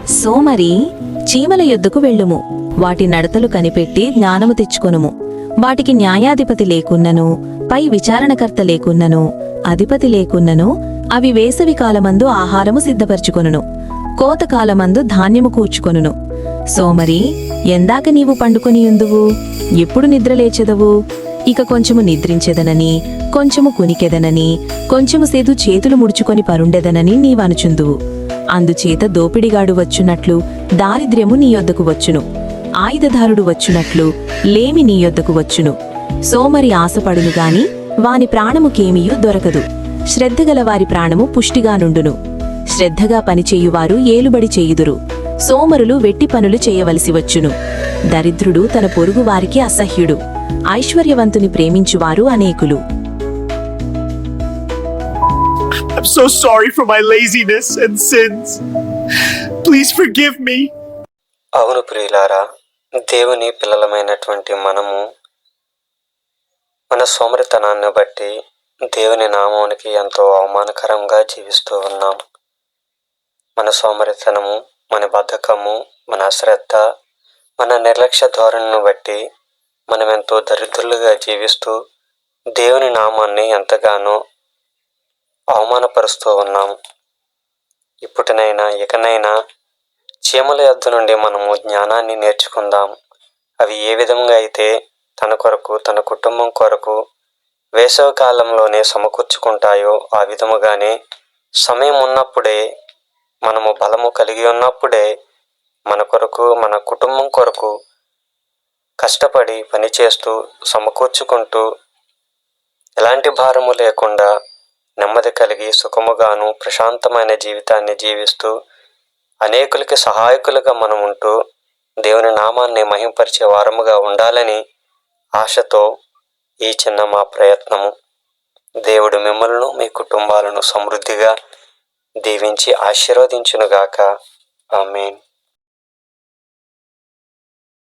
సోమరి, చీమల యొద్దకు వెళ్ళుము, వాటి నడతలు కనిపెట్టి జ్ఞానము తెచ్చుకొనుము. వాటికి న్యాయాధిపతి లేకున్నను, పై విచారణకర్త లేకున్నను, అధిపతి లేకున్నను, అవి వేసవి కాలమందు ఆహారము సిద్ధపరచుకొనును, కోతకాలమందు ధాన్యము కూర్చుకొనును. సోమరి, ఎందాక నీవు పండుకొనియుందువు? ఎప్పుడు నిద్రలేచెదవు? ఇక కొంచెము నిద్రించెదనని, కొంచెము కునికెదనని, కొంచెము సేదు చేతులు ముడుచుకొని పరుండెదనని నీవనుచుందువు. అందుచేత దోపిడిగాడు వచ్చునట్లు దారిద్ర్యము నీ యొద్దకు వచ్చును, ఆయుధదారుడు వచ్చునట్లు లేమి నీ యొద్దకు వచ్చును. సోమరి ఆశపడును గాని వాని ప్రాణముకేమియూ దొరకదు. శ్రద్ధగల వారి ప్రాణము పుష్టిగా నుండును. శ్రద్ధగా పనిచేయువారు ఏలుబడి చేయుదురు. సోమరులు వెట్టి పనులు చేయవలసి వచ్చును. దరిద్రుడు తన పొరుగు వారికి అసహ్యుడు. ఐశ్వర్యవంతుని ప్రేమించువారు అనేకులు. I'm so sorry for my laziness and sins. Please forgive me. అవును ప్రియులారా, దేవుని పిల్లలమైనటువంటి మనము మన సోమరితనాన్ని బట్టి దేవుని నామానికి ఎంతో అవమానకరంగా జీవిస్తూ ఉన్నాం. మన సోమరితనము, మన బద్ధకము, మన అశ్రద్ధ, మన నిర్లక్ష్య ధోరణిని బట్టి మనం ఎంతో దరిద్రులుగా జీవిస్తూ దేవుని నామాన్ని ఎంతగానో అవమానపరుస్తూ ఉన్నాం. ఇకనైనా చీమల యొద్ద నుండి మనము జ్ఞానాన్ని నేర్చుకుందాం. అవి ఏ విధంగా అయితే తన కొరకు, తన కుటుంబం కొరకు వేసవి కాలంలోనే సమకూర్చుకుంటాయో ఆ విధముగానే సమయం ఉన్నప్పుడే, మనము బలము కలిగి ఉన్నప్పుడే మన కొరకు, మన కుటుంబం కొరకు కష్టపడి పనిచేస్తూ సమకూర్చుకుంటూ ఎలాంటి భారము లేకుండా నెమ్మది కలిగి సుఖముగాను ప్రశాంతమైన జీవితాన్ని జీవిస్తూ అనేకులకి సహాయకులుగా మనం ఉంటూ దేవుని నామాన్ని మహింపరిచే వారముగా ఉండాలని ఆశతో ఈ చిన్న మా ప్రయత్నము. దేవుడు మిమ్మల్ని, మీ కుటుంబాలను సమృద్ధిగా దీవించి ఆశీర్వదించునుగాక. ఆమేన్.